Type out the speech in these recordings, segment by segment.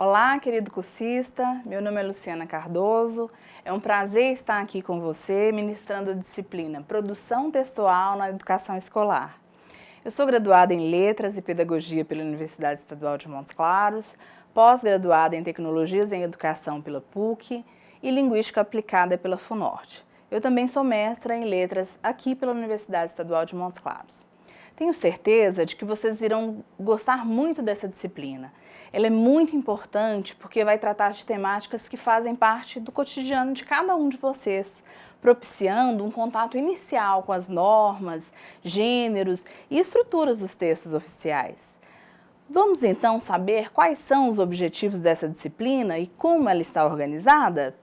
Olá, querido cursista, meu nome é Luciana Cardoso, é um prazer estar aqui com você ministrando a disciplina Produção Textual na Educação Escolar. Eu sou graduada em Letras e Pedagogia pela Universidade Estadual de Montes Claros, pós-graduada em Tecnologias em Educação pela PUC e Linguística Aplicada pela FUNORTE. Eu também sou mestra em Letras aqui pela Universidade Estadual de Montes Claros. Tenho certeza de que vocês irão gostar muito dessa disciplina. Ela é muito importante porque vai tratar de temáticas que fazem parte do cotidiano de cada um de vocês, propiciando um contato inicial com as normas, gêneros e estruturas dos textos oficiais. Vamos então saber quais são os objetivos dessa disciplina e como ela está organizada?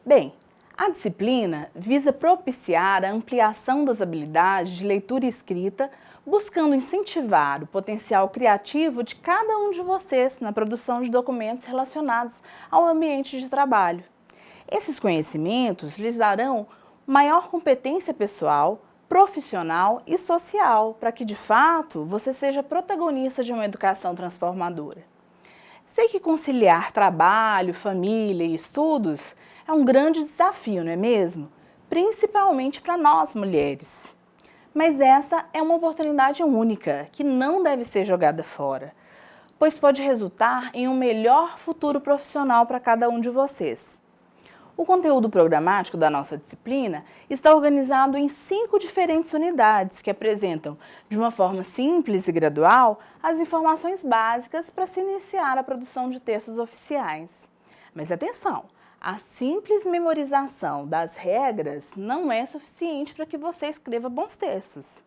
Bem, a disciplina visa propiciar a ampliação das habilidades de leitura e escrita, buscando incentivar o potencial criativo de cada um de vocês na produção de documentos relacionados ao ambiente de trabalho. Esses conhecimentos lhes darão maior competência pessoal, profissional e social, para que, de fato, você seja protagonista de uma educação transformadora. Sei que conciliar trabalho, família e estudos é um grande desafio, não é mesmo? Principalmente para nós, mulheres. Mas essa é uma oportunidade única, que não deve ser jogada fora, pois pode resultar em um melhor futuro profissional para cada um de vocês. O conteúdo programático da nossa disciplina está organizado em 5 diferentes unidades que apresentam, de uma forma simples e gradual, as informações básicas para se iniciar a produção de textos oficiais. Mas atenção! A simples memorização das regras não é suficiente para que você escreva bons textos.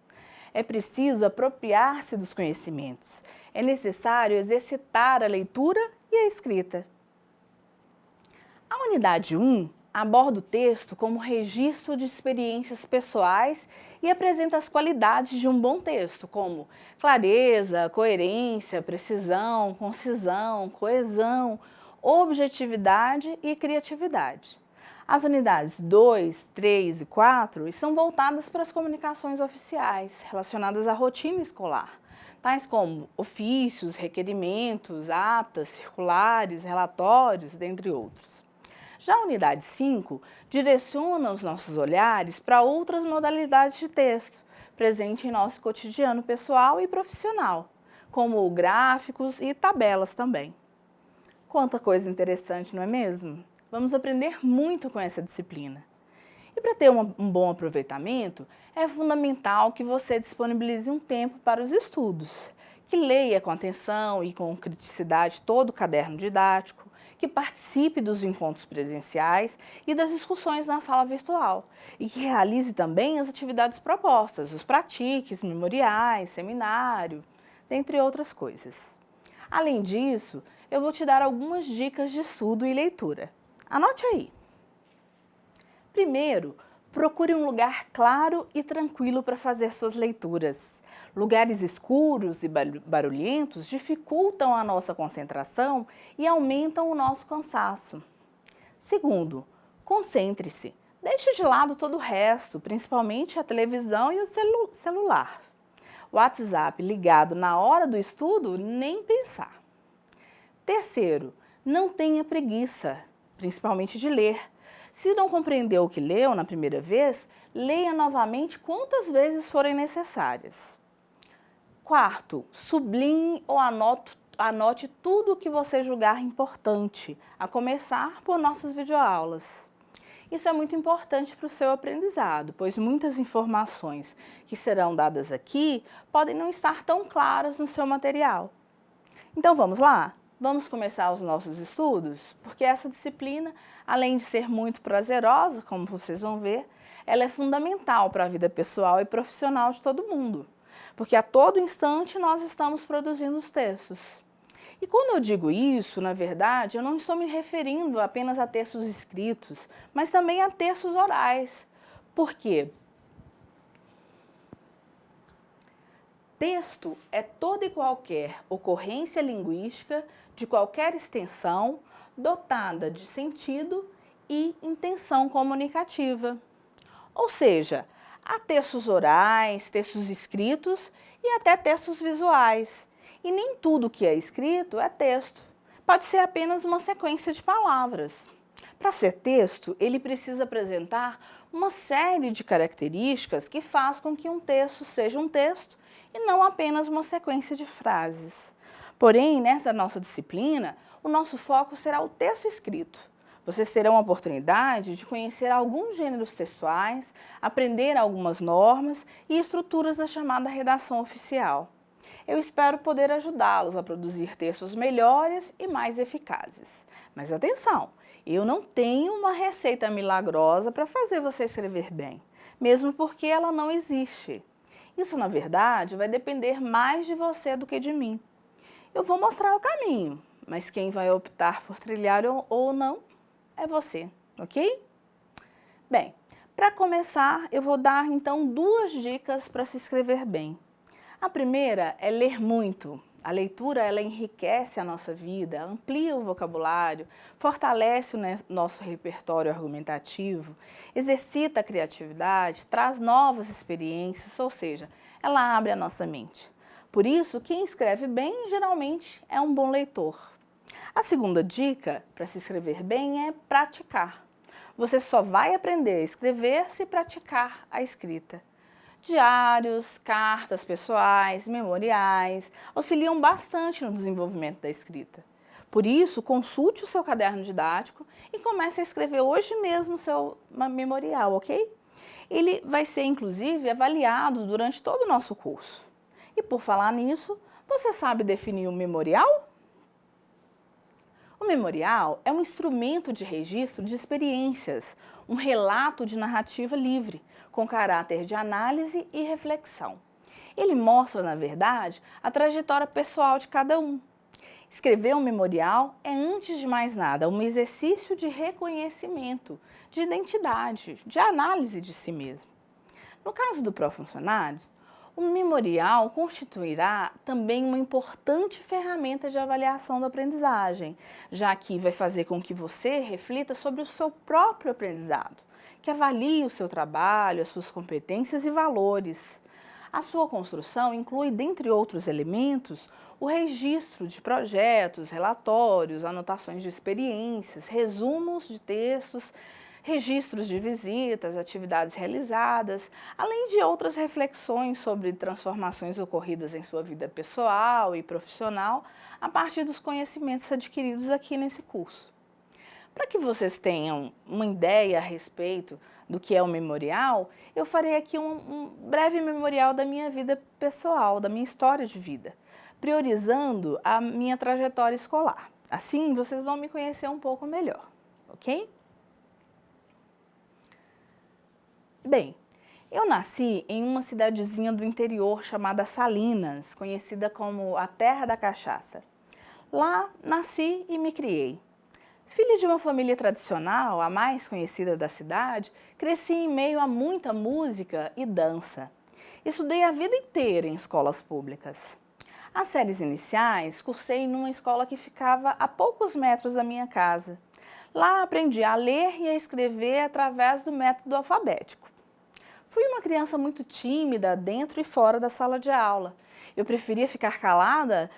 É preciso apropriar-se dos conhecimentos. É necessário exercitar a leitura e a escrita. A unidade 1 aborda o texto como registro de experiências pessoais e apresenta as qualidades de um bom texto, como clareza, coerência, precisão, concisão, coesão, objetividade e criatividade. As unidades 2, 3 e 4 estão voltadas para as comunicações oficiais relacionadas à rotina escolar, tais como ofícios, requerimentos, atas, circulares, relatórios, dentre outros. Já a unidade 5 direciona os nossos olhares para outras modalidades de texto, presentes em nosso cotidiano pessoal e profissional, como gráficos e tabelas também. Quanta coisa interessante, não é mesmo? Vamos aprender muito com essa disciplina. E para ter um bom aproveitamento, é fundamental que você disponibilize um tempo para os estudos, que leia com atenção e com criticidade todo o caderno didático, que participe dos encontros presenciais e das discussões na sala virtual e que realize também as atividades propostas, os pratiques, memoriais, seminário, dentre outras coisas. Além disso, eu vou te dar algumas dicas de estudo e leitura. Anote aí! Primeiro, procure um lugar claro e tranquilo para fazer suas leituras. Lugares escuros e barulhentos dificultam a nossa concentração e aumentam o nosso cansaço. Segundo, concentre-se. Deixe de lado todo o resto, principalmente a televisão e o celular. O WhatsApp ligado na hora do estudo, nem pensar. Terceiro, não tenha preguiça, principalmente de ler. Se não compreendeu o que leu na primeira vez, leia novamente quantas vezes forem necessárias. Quarto, sublinhe ou anote tudo o que você julgar importante, a começar por nossas videoaulas. Isso é muito importante para o seu aprendizado, pois muitas informações que serão dadas aqui podem não estar tão claras no seu material. Então vamos lá? Vamos começar os nossos estudos? Porque essa disciplina, além de ser muito prazerosa, como vocês vão ver, ela é fundamental para a vida pessoal e profissional de todo mundo. Porque a todo instante nós estamos produzindo os textos. E quando eu digo isso, na verdade, eu não estou me referindo apenas a textos escritos, mas também a textos orais. Por quê? Texto é toda e qualquer ocorrência linguística de qualquer extensão, dotada de sentido e intenção comunicativa. Ou seja, há textos orais, textos escritos e até textos visuais. E nem tudo que é escrito é texto. Pode ser apenas uma sequência de palavras. Para ser texto, ele precisa apresentar uma série de características que faz com que um texto seja um texto e não apenas uma sequência de frases. Porém, nessa nossa disciplina, o nosso foco será o texto escrito. Vocês terão a oportunidade de conhecer alguns gêneros textuais, aprender algumas normas e estruturas da chamada redação oficial. Eu espero poder ajudá-los a produzir textos melhores e mais eficazes. Mas atenção, eu não tenho uma receita milagrosa para fazer você escrever bem, mesmo porque ela não existe. Isso, na verdade, vai depender mais de você do que de mim. Eu vou mostrar o caminho, mas quem vai optar por trilhar ou não é você, ok? Bem, para começar, eu vou dar então 2 dicas para se escrever bem. A primeira é ler muito. A leitura, ela enriquece a nossa vida, amplia o vocabulário, fortalece o nosso repertório argumentativo, exercita a criatividade, traz novas experiências, ou seja, ela abre a nossa mente. Por isso, quem escreve bem, geralmente, é um bom leitor. A segunda dica para se escrever bem é praticar. Você só vai aprender a escrever se praticar a escrita. Diários, cartas pessoais, memoriais auxiliam bastante no desenvolvimento da escrita. Por isso, consulte o seu caderno didático e comece a escrever hoje mesmo o seu memorial, ok? Ele vai ser, inclusive, avaliado durante todo o nosso curso. E por falar nisso, você sabe definir um memorial? O memorial é um instrumento de registro de experiências, um relato de narrativa livre, com caráter de análise e reflexão. Ele mostra, na verdade, a trajetória pessoal de cada um. Escrever um memorial é, antes de mais nada, um exercício de reconhecimento, de identidade, de análise de si mesmo. No caso do pró-funcionário, o memorial constituirá também uma importante ferramenta de avaliação da aprendizagem, já que vai fazer com que você reflita sobre o seu próprio aprendizado, que avalie o seu trabalho, as suas competências e valores. A sua construção inclui, dentre outros elementos, o registro de projetos, relatórios, anotações de experiências, resumos de textos, registros de visitas, atividades realizadas, além de outras reflexões sobre transformações ocorridas em sua vida pessoal e profissional a partir dos conhecimentos adquiridos aqui nesse curso. Para que vocês tenham uma ideia a respeito do que é o memorial, eu farei aqui um breve memorial da minha vida pessoal, da minha história de vida, priorizando a minha trajetória escolar. Assim, vocês vão me conhecer um pouco melhor, ok? Bem, eu nasci em uma cidadezinha do interior chamada Salinas, conhecida como a Terra da Cachaça. Lá nasci e me criei. Filha de uma família tradicional, a mais conhecida da cidade, cresci em meio a muita música e dança. Estudei a vida inteira em escolas públicas. As séries iniciais cursei numa escola que ficava a poucos metros da minha casa. Lá aprendi a ler e a escrever através do método alfabético. Fui uma criança muito tímida dentro e fora da sala de aula. Eu preferia ficar calada,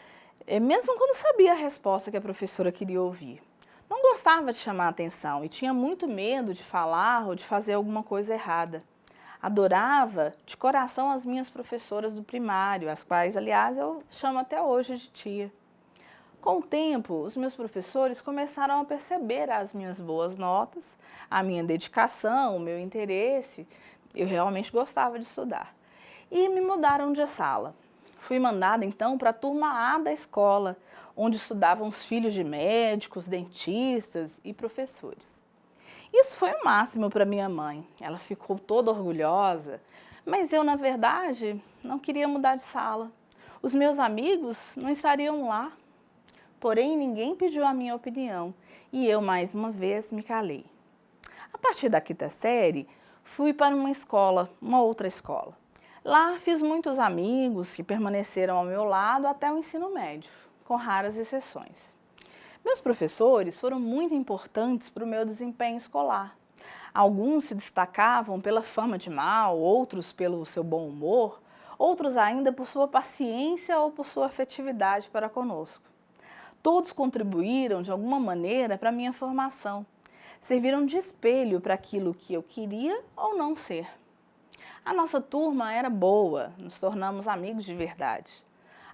mesmo quando sabia a resposta que a professora queria ouvir. Não gostava de chamar a atenção e tinha muito medo de falar ou de fazer alguma coisa errada. Adorava de coração as minhas professoras do primário, as quais, aliás, eu chamo até hoje de tia. Com o tempo, os meus professores começaram a perceber as minhas boas notas, a minha dedicação, o meu interesse. Eu realmente gostava de estudar. E me mudaram de sala. Fui mandada então para a turma A da escola, onde estudavam os filhos de médicos, dentistas e professores. Isso foi o máximo para minha mãe. Ela ficou toda orgulhosa, mas eu, na verdade, não queria mudar de sala. Os meus amigos não estariam lá. Porém, ninguém pediu a minha opinião e eu, mais uma vez, me calei. A partir da 5ª série, fui para uma outra escola. Lá fiz muitos amigos que permaneceram ao meu lado até o ensino médio, com raras exceções. Meus professores foram muito importantes para o meu desempenho escolar. Alguns se destacavam pela fama de mal, outros pelo seu bom humor, outros ainda por sua paciência ou por sua afetividade para conosco. Todos contribuíram de alguma maneira para a minha formação, serviram de espelho para aquilo que eu queria ou não ser. A nossa turma era boa, nos tornamos amigos de verdade.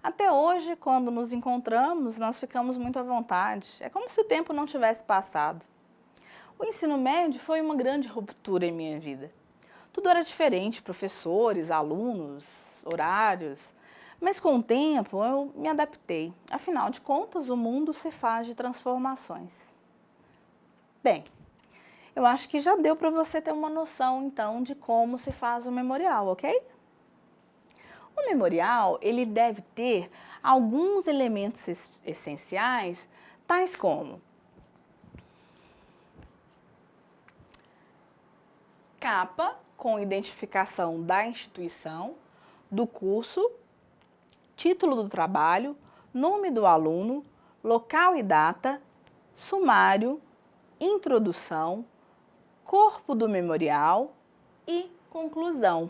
Até hoje, quando nos encontramos, nós ficamos muito à vontade. É como se o tempo não tivesse passado. O ensino médio foi uma grande ruptura em minha vida. Tudo era diferente, professores, alunos, horários. Mas com o tempo eu me adaptei. Afinal de contas, o mundo se faz de transformações. Bem, eu acho que já deu para você ter uma noção, então, de como se faz o memorial, ok? O memorial, ele deve ter alguns elementos essenciais, tais como capa com identificação da instituição, do curso, título do trabalho, nome do aluno, local e data, sumário, introdução, corpo do memorial e conclusão.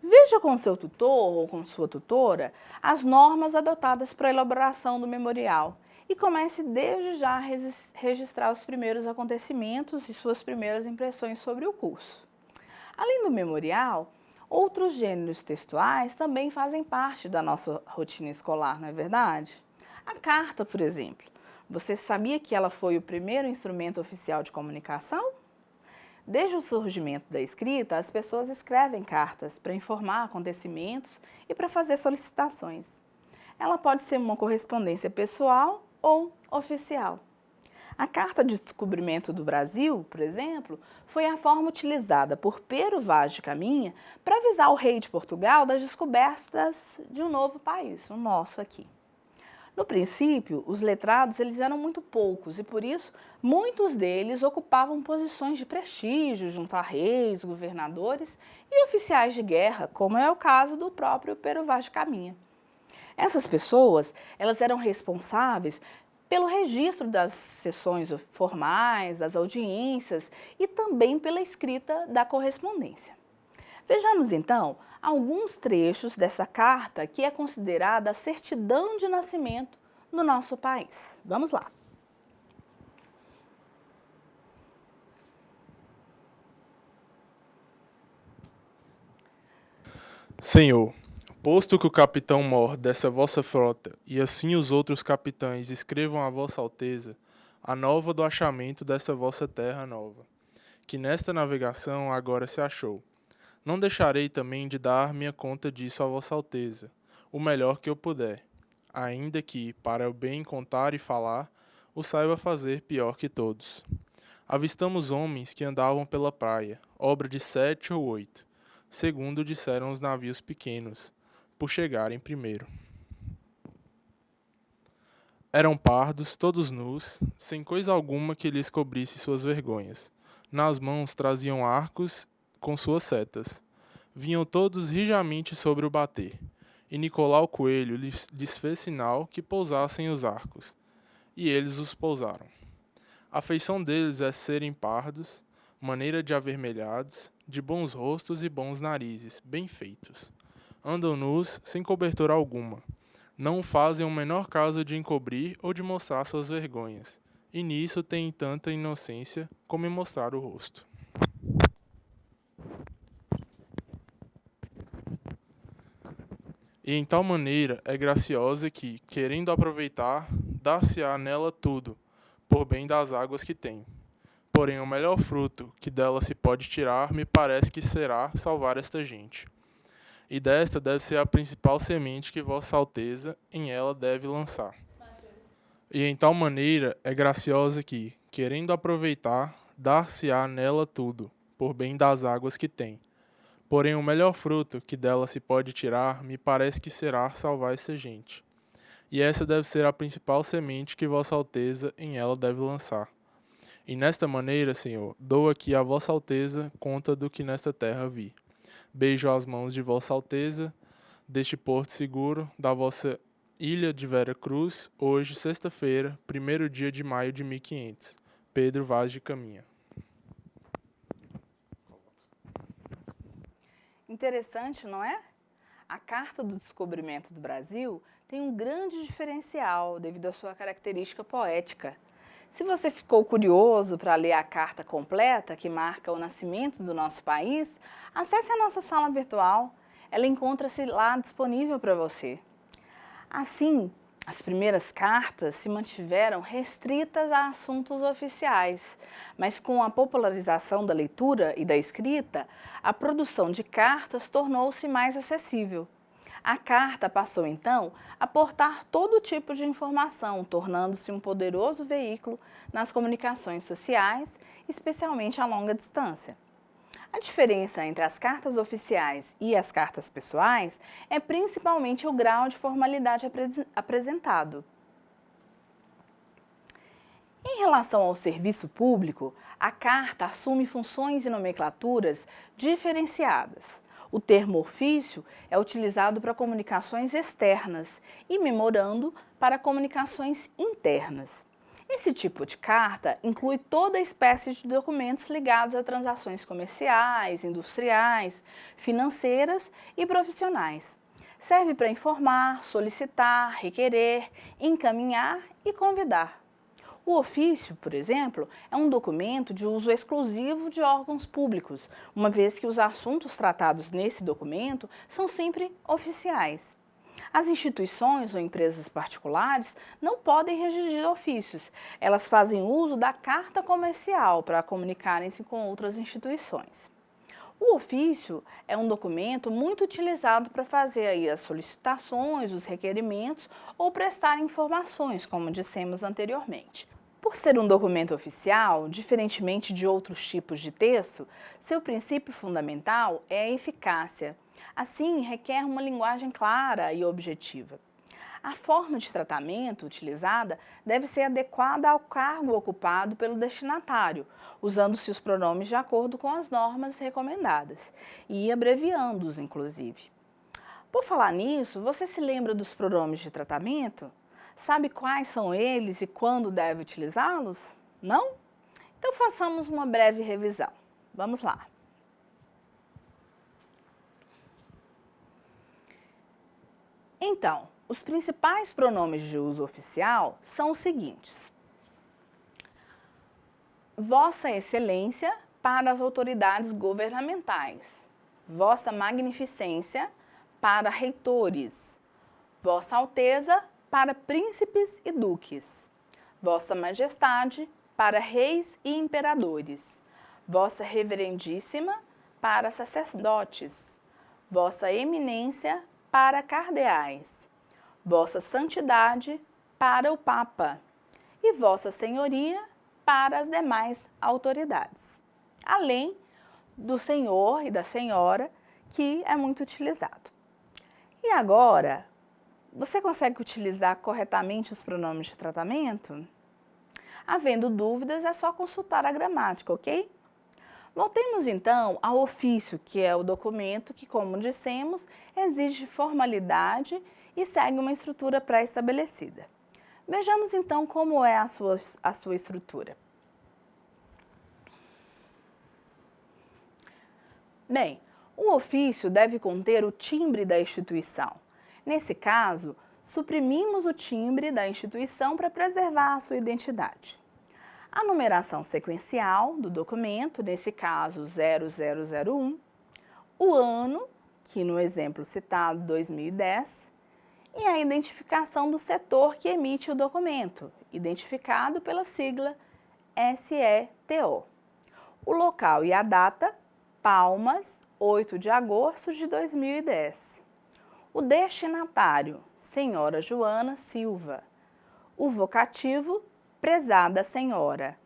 Veja com seu tutor ou com sua tutora as normas adotadas para a elaboração do memorial e comece desde já a registrar os primeiros acontecimentos e suas primeiras impressões sobre o curso. Além do memorial, outros gêneros textuais também fazem parte da nossa rotina escolar, não é verdade? A carta, por exemplo. Você sabia que ela foi o primeiro instrumento oficial de comunicação? Desde o surgimento da escrita, as pessoas escrevem cartas para informar acontecimentos e para fazer solicitações. Ela pode ser uma correspondência pessoal ou oficial. A Carta de Descobrimento do Brasil, por exemplo, foi a forma utilizada por Pero Vaz de Caminha para avisar o rei de Portugal das descobertas de um novo país, o nosso aqui. No princípio, os letrados eles eram muito poucos e, por isso, muitos deles ocupavam posições de prestígio junto a reis, governadores e oficiais de guerra, como é o caso do próprio Pero Vaz de Caminha. Essas pessoas elas eram responsáveis pelo registro das sessões formais, das audiências e também pela escrita da correspondência. Vejamos, então, alguns trechos dessa carta que é considerada a certidão de nascimento no nosso país. Vamos lá. Senhor, posto que o capitão-mor dessa vossa frota e assim os outros capitães escrevam a vossa alteza a nova do achamento dessa vossa terra nova, que nesta navegação agora se achou. Não deixarei também de dar minha conta disso a vossa alteza, o melhor que eu puder, ainda que, para o bem contar e falar, o saiba fazer pior que todos. Avistamos homens que andavam pela praia, obra de 7 ou 8, segundo disseram os navios pequenos, por chegarem primeiro. Eram pardos, todos nus, sem coisa alguma que lhes cobrisse suas vergonhas. Nas mãos traziam arcos com suas setas. Vinham todos rijamente sobre o bater. E Nicolau Coelho lhes fez sinal que pousassem os arcos. E eles os pousaram. A feição deles é serem pardos, maneira de avermelhados, de bons rostos e bons narizes, bem feitos. Andam nus, sem cobertura alguma. Não fazem o menor caso de encobrir ou de mostrar suas vergonhas. E nisso têm tanta inocência como em mostrar o rosto. E em tal maneira é graciosa que, querendo aproveitar, dar-se-á nela tudo, por bem das águas que tem. Porém, o melhor fruto que dela se pode tirar, me parece que será salvar esta gente. E desta deve ser a principal semente que Vossa Alteza em ela deve lançar. E em tal maneira é graciosa que, querendo aproveitar, dar-se-á nela tudo, por bem das águas que tem. Porém, o melhor fruto que dela se pode tirar, me parece que será salvar essa gente. E essa deve ser a principal semente que Vossa Alteza em ela deve lançar. E nesta maneira, Senhor, dou aqui a Vossa Alteza conta do que nesta terra vi. Beijo as mãos de Vossa Alteza, deste porto seguro, da vossa ilha de Vera Cruz, hoje, sexta-feira, 1º dia de maio de 1500. Pedro Vaz de Caminha. Interessante, não é? A Carta do Descobrimento do Brasil tem um grande diferencial devido à sua característica poética. Se você ficou curioso para ler a carta completa que marca o nascimento do nosso país, acesse a nossa sala virtual. Ela encontra-se lá disponível para você. Assim, as primeiras cartas se mantiveram restritas a assuntos oficiais, mas com a popularização da leitura e da escrita, a produção de cartas tornou-se mais acessível. A carta passou então a portar todo tipo de informação, tornando-se um poderoso veículo nas comunicações sociais, especialmente a longa distância. A diferença entre as cartas oficiais e as cartas pessoais é principalmente o grau de formalidade apresentado. Em relação ao serviço público, a carta assume funções e nomenclaturas diferenciadas. O termo ofício é utilizado para comunicações externas e memorando para comunicações internas. Esse tipo de carta inclui toda espécie de documentos ligados a transações comerciais, industriais, financeiras e profissionais. Serve para informar, solicitar, requerer, encaminhar e convidar. O ofício, por exemplo, é um documento de uso exclusivo de órgãos públicos, uma vez que os assuntos tratados nesse documento são sempre oficiais. As instituições ou empresas particulares não podem redigir ofícios. Elas fazem uso da carta comercial para comunicarem-se com outras instituições. O ofício é um documento muito utilizado para fazer aí as solicitações, os requerimentos ou prestar informações, como dissemos anteriormente. Por ser um documento oficial, diferentemente de outros tipos de texto, seu princípio fundamental é a eficácia. Assim, requer uma linguagem clara e objetiva. A forma de tratamento utilizada deve ser adequada ao cargo ocupado pelo destinatário, usando-se os pronomes de acordo com as normas recomendadas e abreviando-os, inclusive. Por falar nisso, você se lembra dos pronomes de tratamento? Sabe quais são eles e quando deve utilizá-los? Não? Então façamos uma breve revisão. Vamos lá. Então, os principais pronomes de uso oficial são os seguintes: Vossa Excelência para as autoridades governamentais, Vossa Magnificência para reitores, Vossa Alteza para príncipes e duques, Vossa Majestade para reis e imperadores, Vossa Reverendíssima para sacerdotes, Vossa Eminência para cardeais, Vossa Santidade para o Papa e Vossa Senhoria para as demais autoridades, além do senhor e da senhora, que é muito utilizado. E agora, você consegue utilizar corretamente os pronomes de tratamento? Havendo dúvidas, é só consultar a gramática, ok? Voltemos então ao ofício, que é o documento que, como dissemos, exige formalidade e segue uma estrutura pré-estabelecida. Vejamos então como é a sua estrutura. Bem, o ofício deve conter o timbre da instituição. Nesse caso, suprimimos o timbre da instituição para preservar a sua identidade. A numeração sequencial do documento, nesse caso 0001, o ano, que no exemplo citado 2010, e a identificação do setor que emite o documento, identificado pela sigla SETO. O local e a data, Palmas, 8 de agosto de 2010. O destinatário, Senhora Joana Silva. O vocativo, Prezada Senhora.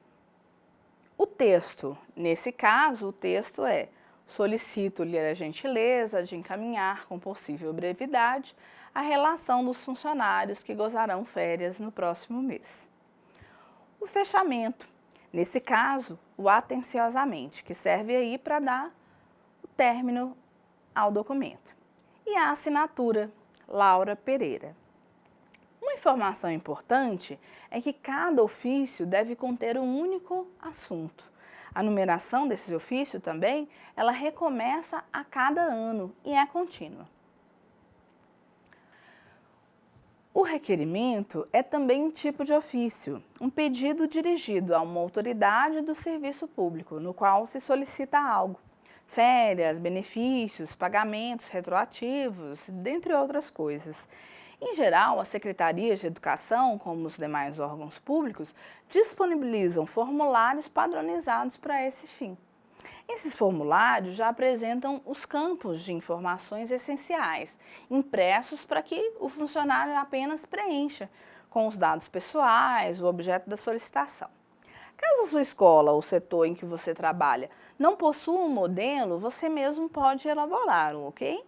O texto, nesse caso, o texto é: solicito-lhe a gentileza de encaminhar com possível brevidade a relação dos funcionários que gozarão férias no próximo mês. O fechamento, nesse caso, o atenciosamente, que serve aí para dar o término ao documento. E a assinatura, Laura Pereira. Uma informação importante é que cada ofício deve conter um único assunto. A numeração desse ofício também, ela recomeça a cada ano e é contínua. requerimento é também um tipo de ofício, um pedido dirigido a uma autoridade do serviço público, no qual se solicita algo. Férias, benefícios, pagamentos retroativos, dentre outras coisas. Em geral, as secretarias de educação, como os demais órgãos públicos, disponibilizam formulários padronizados para esse fim. Esses formulários já apresentam os campos de informações essenciais, impressos para que o funcionário apenas preencha, com os dados pessoais, o objeto da solicitação. Caso a sua escola ou setor em que você trabalha não possua um modelo, você mesmo pode elaborar, ok?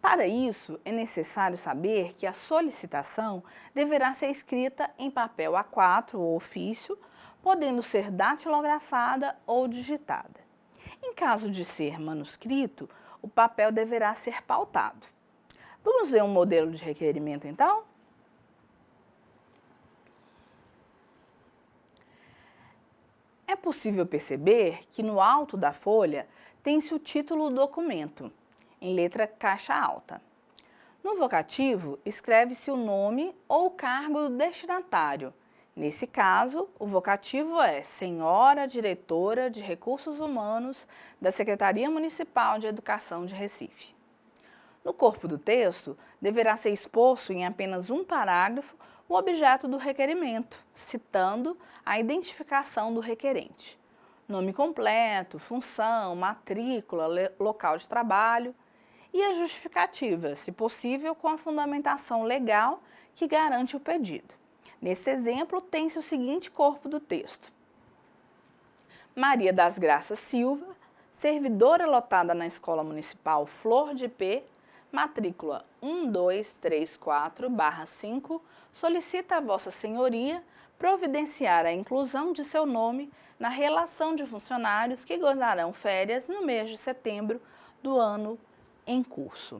Para isso, é necessário saber que a solicitação deverá ser escrita em papel A4 ou ofício, podendo ser datilografada ou digitada. Em caso de ser manuscrito, o papel deverá ser pautado. Vamos ver um modelo de requerimento, então? É possível perceber que no alto da folha tem-se o título do documento, em letra caixa alta. No vocativo, escreve-se o nome ou o cargo do destinatário. Nesse caso, o vocativo é Senhora Diretora de Recursos Humanos da Secretaria Municipal de Educação de Recife. No corpo do texto, deverá ser exposto em apenas um parágrafo o objeto do requerimento, citando a identificação do requerente. Nome completo, função, matrícula, local de trabalho e a justificativa, se possível, com a fundamentação legal que garante o pedido. Nesse exemplo, tem-se o seguinte corpo do texto. Maria das Graças Silva, servidora lotada na Escola Municipal Flor de Ipê, matrícula 1234/5, solicita a Vossa Senhoria providenciar a inclusão de seu nome na relação de funcionários que gozarão férias no mês de setembro do ano em curso.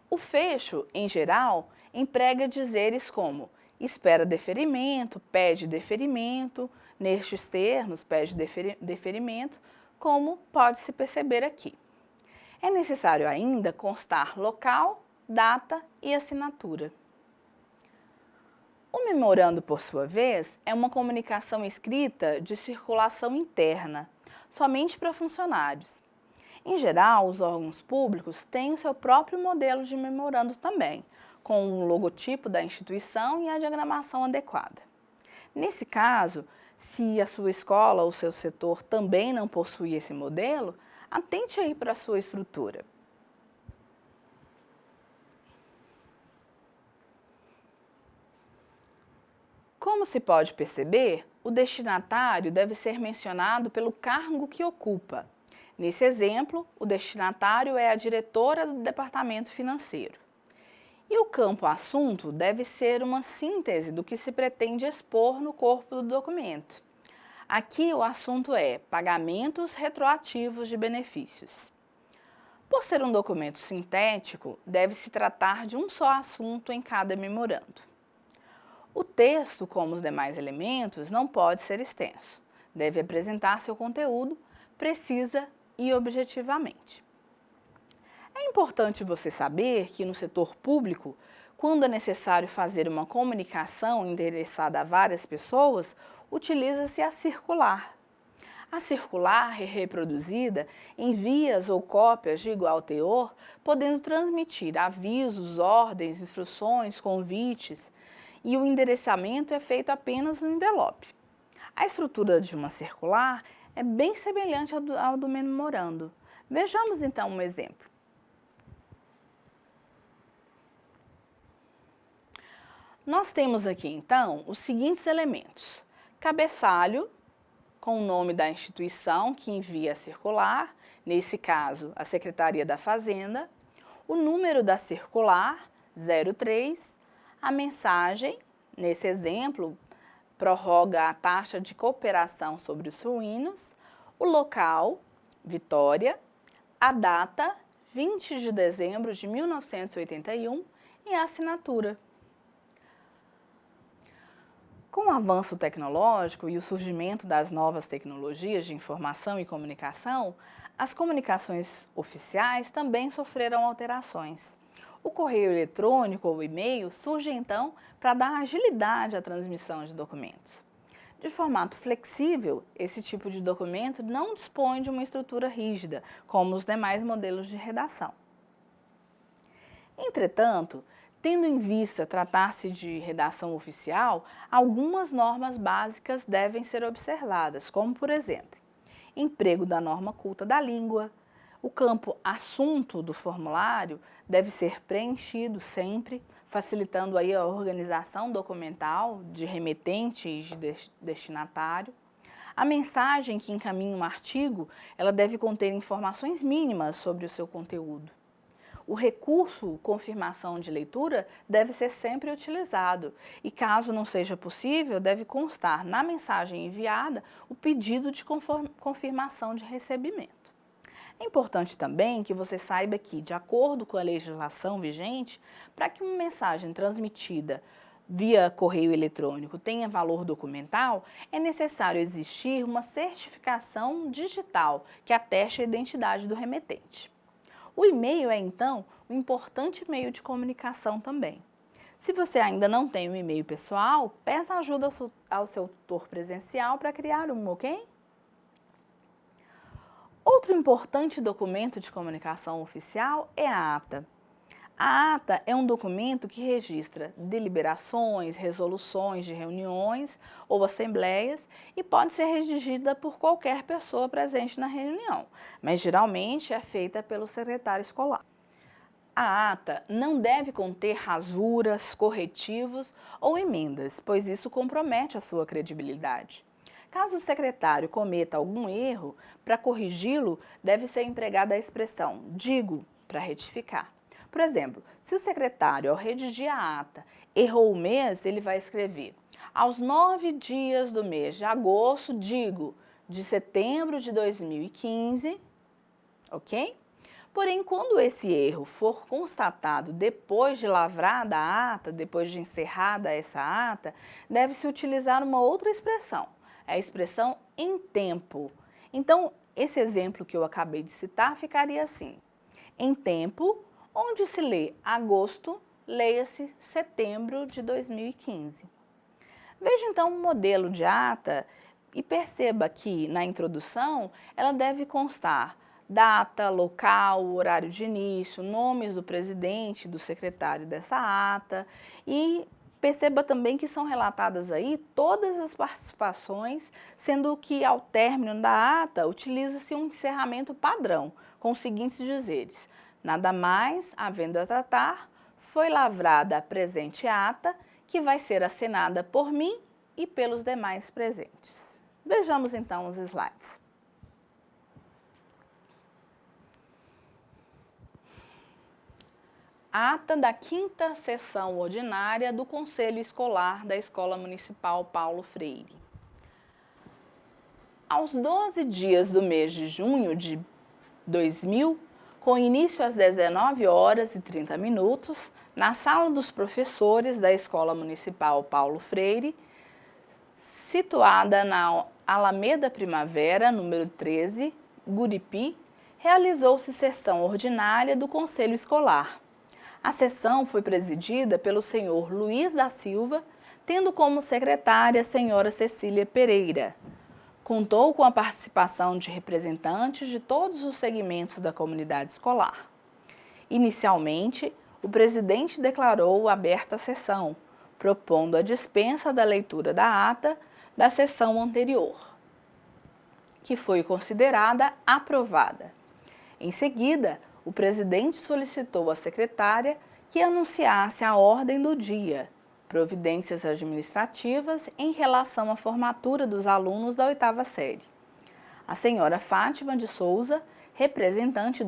O fecho, em geral, emprega dizeres como espera deferimento, pede deferimento, nestes termos, pede deferimento, como pode-se perceber aqui. É necessário ainda constar local, data e assinatura. O memorando, por sua vez, é uma comunicação escrita de circulação interna, somente para funcionários. Em geral, os órgãos públicos têm o seu próprio modelo de memorando também, com o logotipo da instituição e a diagramação adequada. Nesse caso, se a sua escola ou seu setor também não possui esse modelo, atente aí para a sua estrutura. Como se pode perceber, o destinatário deve ser mencionado pelo cargo que ocupa. Nesse exemplo, o destinatário é a diretora do departamento financeiro. E o campo assunto deve ser uma síntese do que se pretende expor no corpo do documento. Aqui o assunto é pagamentos retroativos de benefícios. Por ser um documento sintético, deve-se tratar de um só assunto em cada memorando. O texto, como os demais elementos, não pode ser extenso. Deve apresentar seu conteúdo precisa e objetivamente. É importante você saber que no setor público, quando é necessário fazer uma comunicação endereçada a várias pessoas, utiliza-se a circular. A circular é reproduzida em vias ou cópias de igual teor, podendo transmitir avisos, ordens, instruções, convites, e o endereçamento é feito apenas no envelope. A estrutura de uma circular é bem semelhante ao do memorando. Vejamos então um exemplo. Nós temos aqui então os seguintes elementos: cabeçalho, com o nome da instituição que envia a circular, nesse caso a Secretaria da Fazenda, o número da circular, 03, a mensagem, nesse exemplo, prorroga a taxa de cooperação sobre os suínos, o local, Vitória, a data, 20 de dezembro de 1981 e a assinatura. Com o avanço tecnológico e o surgimento das novas tecnologias de informação e comunicação, as comunicações oficiais também sofreram alterações. O correio eletrônico ou e-mail surge então para dar agilidade à transmissão de documentos. De formato flexível, esse tipo de documento não dispõe de uma estrutura rígida, como os demais modelos de redação. Entretanto, tendo em vista tratar-se de redação oficial, algumas normas básicas devem ser observadas, como, por exemplo, emprego da norma culta da língua. O campo assunto do formulário deve ser preenchido sempre, facilitando aí a organização documental de remetente e de destinatário. A mensagem que encaminha um artigo, ela deve conter informações mínimas sobre o seu conteúdo. O recurso confirmação de leitura deve ser sempre utilizado e, caso não seja possível, deve constar na mensagem enviada o pedido de confirmação de recebimento. É importante também que você saiba que, de acordo com a legislação vigente, para que uma mensagem transmitida via correio eletrônico tenha valor documental, é necessário existir uma certificação digital que ateste a identidade do remetente. O e-mail é, então, um importante meio de comunicação também. Se você ainda não tem um e-mail pessoal, peça ajuda ao seu tutor presencial para criar um, ok? Outro importante documento de comunicação oficial é a ata. A ata é um documento que registra deliberações, resoluções de reuniões ou assembleias e pode ser redigida por qualquer pessoa presente na reunião, mas geralmente é feita pelo secretário escolar. A ata não deve conter rasuras, corretivos ou emendas, pois isso compromete a sua credibilidade. Caso o secretário cometa algum erro, para corrigi-lo, deve ser empregada a expressão digo para retificar. Por exemplo, se o secretário, ao redigir a ata, errou o mês, ele vai escrever: aos 9 dias do mês de agosto, digo, de setembro de 2015, ok? Porém, quando esse erro for constatado depois de lavrada a ata, depois de encerrada essa ata, deve-se utilizar uma outra expressão, a expressão em tempo. Então, esse exemplo que eu acabei de citar ficaria assim: em tempo, onde se lê agosto, leia-se setembro de 2015. Veja então o modelo de ata e perceba que, na introdução, ela deve constar data, local, horário de início, nomes do presidente e do secretário dessa ata e perceba também que são relatadas aí todas as participações, sendo que ao término da ata utiliza-se um encerramento padrão, com os seguintes dizeres: nada mais havendo a tratar, foi lavrada a presente ata, que vai ser assinada por mim e pelos demais presentes. Vejamos então os slides. Ata da 5ª sessão ordinária do Conselho Escolar da Escola Municipal Paulo Freire. Aos 12 dias do mês de junho de 2000, com início às 19h30, na sala dos professores da Escola Municipal Paulo Freire, situada na Alameda Primavera, número 13, Guripi, realizou-se sessão ordinária do Conselho Escolar. A sessão foi presidida pelo senhor Luiz da Silva, tendo como secretária a senhora Cecília Pereira. Contou com a participação de representantes de todos os segmentos da comunidade escolar. Inicialmente, o presidente declarou aberta a sessão, propondo a dispensa da leitura da ata da sessão anterior, que foi considerada aprovada. Em seguida, o presidente solicitou à secretária que anunciasse a ordem do dia, providências administrativas em relação à formatura dos alunos da 8ª série. A senhora Fátima de Souza, representante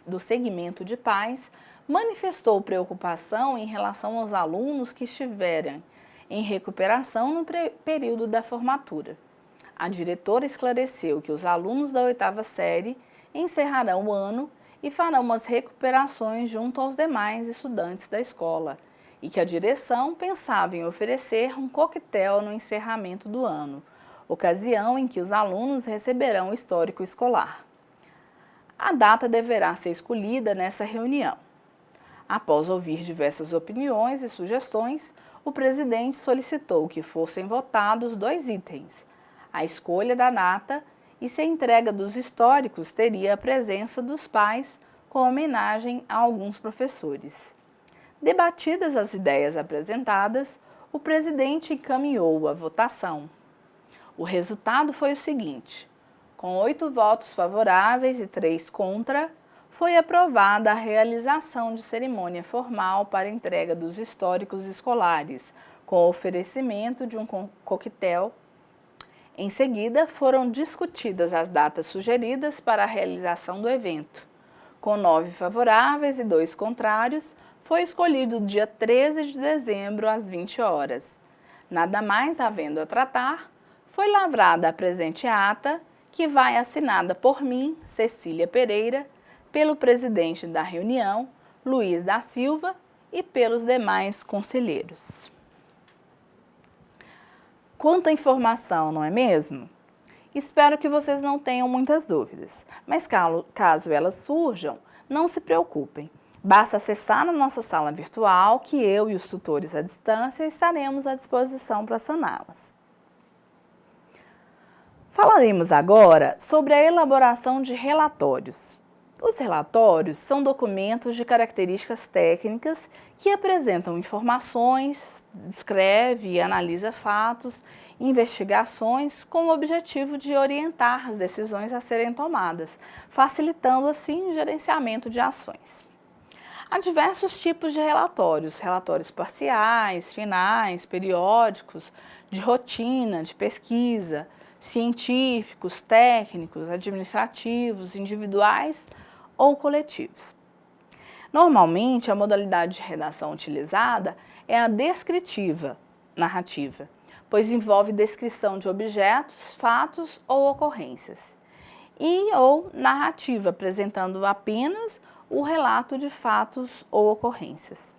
do segmento de pais, manifestou preocupação em relação aos alunos que estiverem em recuperação no período da formatura. A diretora esclareceu que os alunos da 8ª série encerrarão o ano e farão umas recuperações junto aos demais estudantes da escola e que a direção pensava em oferecer um coquetel no encerramento do ano, ocasião em que os alunos receberão o histórico escolar. A data deverá ser escolhida nessa reunião. Após ouvir diversas opiniões e sugestões, o presidente solicitou que fossem votados 2 itens: a escolha da data e se a entrega dos históricos teria a presença dos pais, com homenagem a alguns professores. Debatidas as ideias apresentadas, o presidente encaminhou a votação. O resultado foi o seguinte: com 8 votos favoráveis e 3 contra, foi aprovada a realização de cerimônia formal para entrega dos históricos escolares, com oferecimento de um coquetel. Em seguida, foram discutidas as datas sugeridas para a realização do evento. Com 9 favoráveis e 2 contrários, foi escolhido o dia 13 de dezembro, às 20 horas. Nada mais havendo a tratar, foi lavrada a presente ata, que vai assinada por mim, Cecília Pereira, pelo presidente da reunião, Luiz da Silva, e pelos demais conselheiros. Quanta informação, não é mesmo? Espero que vocês não tenham muitas dúvidas, mas caso elas surjam, não se preocupem. Basta acessar na nossa sala virtual que eu e os tutores à distância estaremos à disposição para saná-las. Falaremos agora sobre a elaboração de relatórios. Os relatórios são documentos de características técnicas que apresentam informações, descreve e analisa fatos, investigações com o objetivo de orientar as decisões a serem tomadas, facilitando assim o gerenciamento de ações. Há diversos tipos de relatórios: relatórios parciais, finais, periódicos, de rotina, de pesquisa, científicos, técnicos, administrativos, individuais ou coletivos. Normalmente, a modalidade de redação utilizada é a descritiva, narrativa, pois envolve descrição de objetos, fatos ou ocorrências, ou narrativa, apresentando apenas o relato de fatos ou ocorrências.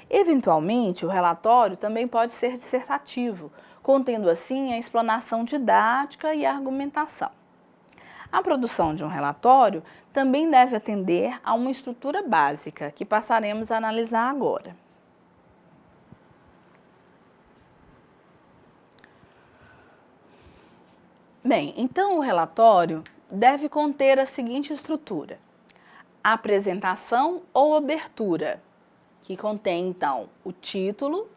Eventualmente, o relatório também pode ser dissertativo, contendo assim a explanação didática e a argumentação. A produção de um relatório também deve atender a uma estrutura básica, que passaremos a analisar agora. Bem, então o relatório deve conter a seguinte estrutura: a apresentação ou abertura, que contém então o título,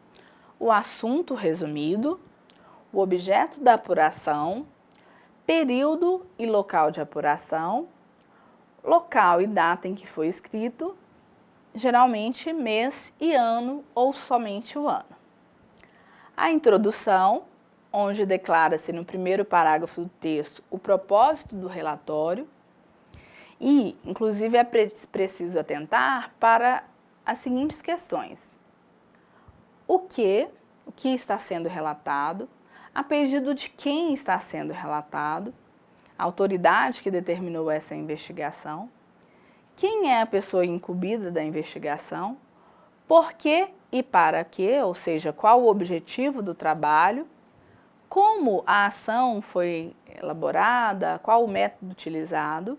o assunto resumido, o objeto da apuração, período e local de apuração, local e data em que foi escrito, geralmente mês e ano ou somente o ano. A introdução, onde declara-se no primeiro parágrafo do texto o propósito do relatório e, inclusive, é preciso atentar para as seguintes questões: o que está sendo relatado, a pedido de quem está sendo relatado, a autoridade que determinou essa investigação, quem é a pessoa incumbida da investigação, por que e para quê, ou seja, qual o objetivo do trabalho, como a ação foi elaborada, qual o método utilizado.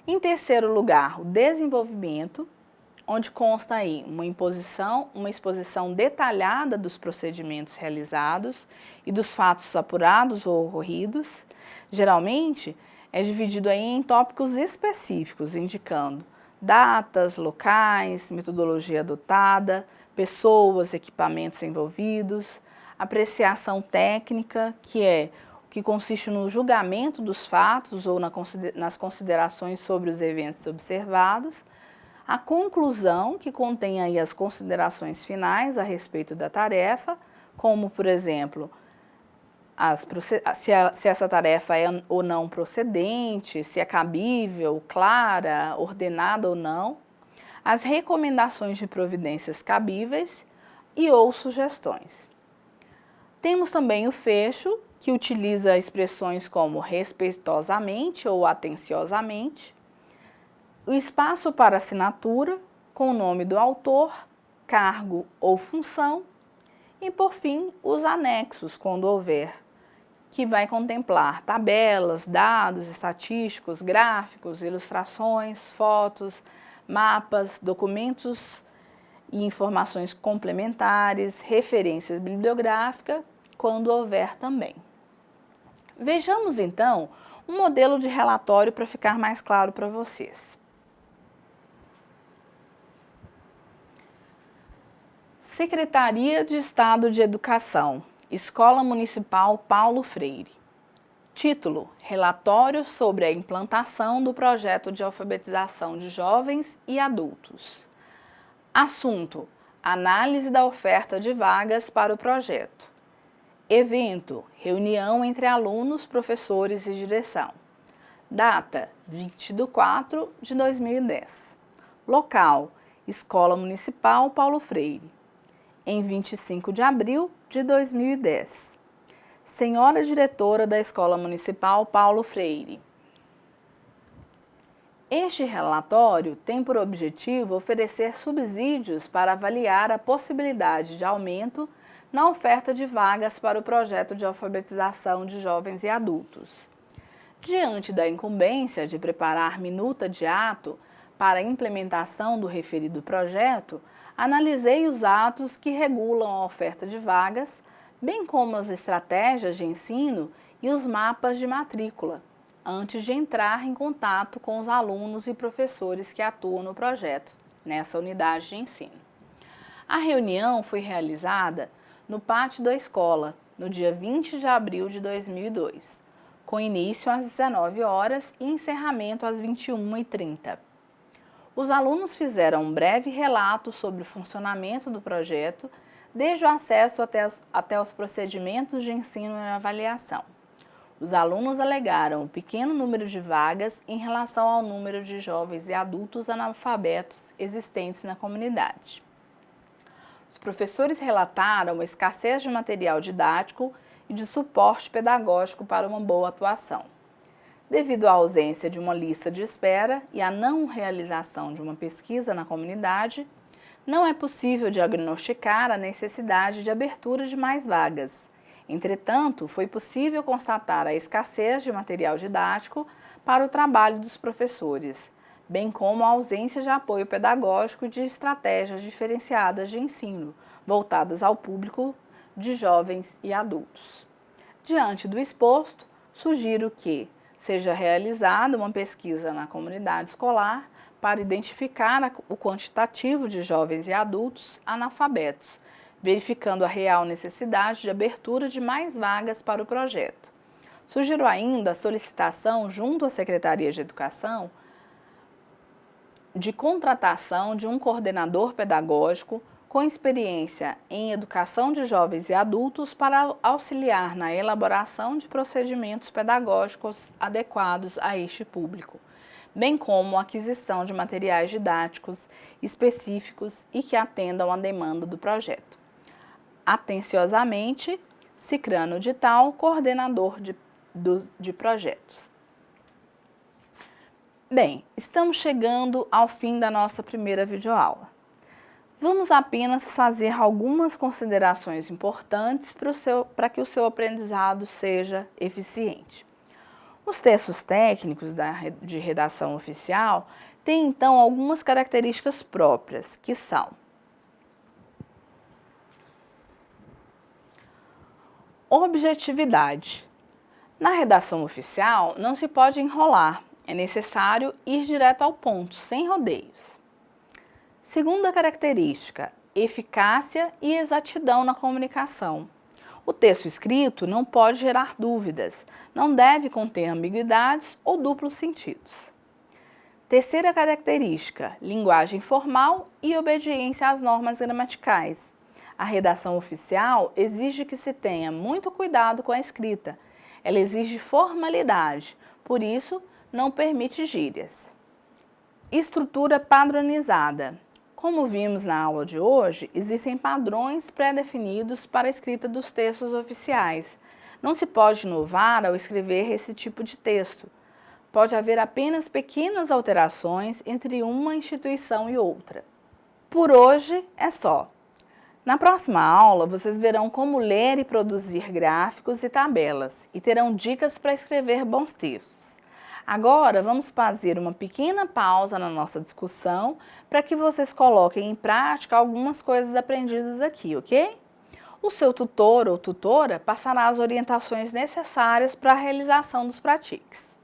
Em terceiro lugar, o desenvolvimento, onde consta aí uma exposição detalhada dos procedimentos realizados e dos fatos apurados ou ocorridos. Geralmente, é dividido aí em tópicos específicos, indicando datas, locais, metodologia adotada, pessoas, equipamentos envolvidos, apreciação técnica, que consiste no julgamento dos fatos ou nas considerações sobre os eventos observados, a conclusão, que contém aí as considerações finais a respeito da tarefa, como, por exemplo, se essa tarefa é ou não procedente, se é cabível, clara, ordenada ou não, as recomendações de providências cabíveis ou sugestões. Temos também o fecho, que utiliza expressões como respeitosamente ou atenciosamente, o espaço para assinatura, com o nome do autor, cargo ou função, e, por fim, os anexos, quando houver, que vai contemplar tabelas, dados estatísticos, gráficos, ilustrações, fotos, mapas, documentos e informações complementares, referências bibliográficas, quando houver também. Vejamos então um modelo de relatório para ficar mais claro para vocês. Secretaria de Estado de Educação, Escola Municipal Paulo Freire. Título: Relatório sobre a implantação do projeto de alfabetização de jovens e adultos. Assunto: análise da oferta de vagas para o projeto. Evento: reunião entre alunos, professores e direção. Data: 20/4/2010. Local: Escola Municipal Paulo Freire. Em 25 de abril de 2010. Senhora Diretora da Escola Municipal Paulo Freire. Este relatório tem por objetivo oferecer subsídios para avaliar a possibilidade de aumento na oferta de vagas para o projeto de alfabetização de jovens e adultos. Diante da incumbência de preparar minuta de ato para a implementação do referido projeto, analisei os atos que regulam a oferta de vagas, bem como as estratégias de ensino e os mapas de matrícula, antes de entrar em contato com os alunos e professores que atuam no projeto, nessa unidade de ensino. A reunião foi realizada no pátio da escola, no dia 20 de abril de 2002, com início às 19 horas e encerramento às 21h30. Os alunos fizeram um breve relato sobre o funcionamento do projeto, desde o acesso até os procedimentos de ensino e avaliação. Os alunos alegaram o pequeno número de vagas em relação ao número de jovens e adultos analfabetos existentes na comunidade. Os professores relataram a escassez de material didático e de suporte pedagógico para uma boa atuação. Devido à ausência de uma lista de espera e à não realização de uma pesquisa na comunidade, não é possível diagnosticar a necessidade de abertura de mais vagas. Entretanto, foi possível constatar a escassez de material didático para o trabalho dos professores, bem como a ausência de apoio pedagógico e de estratégias diferenciadas de ensino, voltadas ao público de jovens e adultos. Diante do exposto, sugiro que seja realizada uma pesquisa na comunidade escolar para identificar o quantitativo de jovens e adultos analfabetos, verificando a real necessidade de abertura de mais vagas para o projeto. Sugiro ainda a solicitação junto à Secretaria de Educação de contratação de um coordenador pedagógico com experiência em educação de jovens e adultos para auxiliar na elaboração de procedimentos pedagógicos adequados a este público, bem como a aquisição de materiais didáticos específicos e que atendam à demanda do projeto. Atenciosamente, Cicrano Dital, coordenador de projetos. Bem, estamos chegando ao fim da nossa primeira videoaula. Vamos apenas fazer algumas considerações importantes para que o seu aprendizado seja eficiente. Os textos técnicos de redação oficial têm, então, algumas características próprias, que são: objetividade. Na redação oficial, não se pode enrolar, é necessário ir direto ao ponto, sem rodeios. Segunda característica, eficácia e exatidão na comunicação. O texto escrito não pode gerar dúvidas, não deve conter ambiguidades ou duplos sentidos. Terceira característica, linguagem formal e obediência às normas gramaticais. A redação oficial exige que se tenha muito cuidado com a escrita. Ela exige formalidade, por isso não permite gírias. Estrutura padronizada. Como vimos na aula de hoje, existem padrões pré-definidos para a escrita dos textos oficiais. Não se pode inovar ao escrever esse tipo de texto. Pode haver apenas pequenas alterações entre uma instituição e outra. Por hoje é só. Na próxima aula, vocês verão como ler e produzir gráficos e tabelas e terão dicas para escrever bons textos. Agora, vamos fazer uma pequena pausa na nossa discussão para que vocês coloquem em prática algumas coisas aprendidas aqui, ok? O seu tutor ou tutora passará as orientações necessárias para a realização dos pratiques.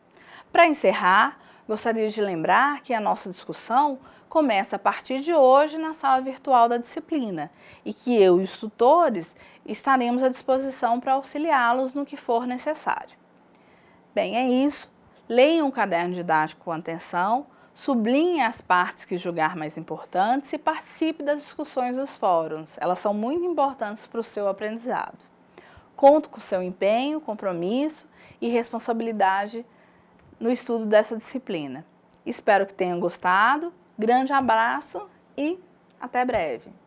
Para encerrar, gostaria de lembrar que a nossa discussão começa a partir de hoje na sala virtual da disciplina e que eu e os tutores estaremos à disposição para auxiliá-los no que for necessário. Bem, é isso. Leiam o caderno didático com atenção, sublinhe as partes que julgar mais importantes e participe das discussões dos fóruns. Elas são muito importantes para o seu aprendizado. Conto com seu empenho, compromisso e responsabilidade no estudo dessa disciplina. Espero que tenham gostado. Grande abraço e até breve!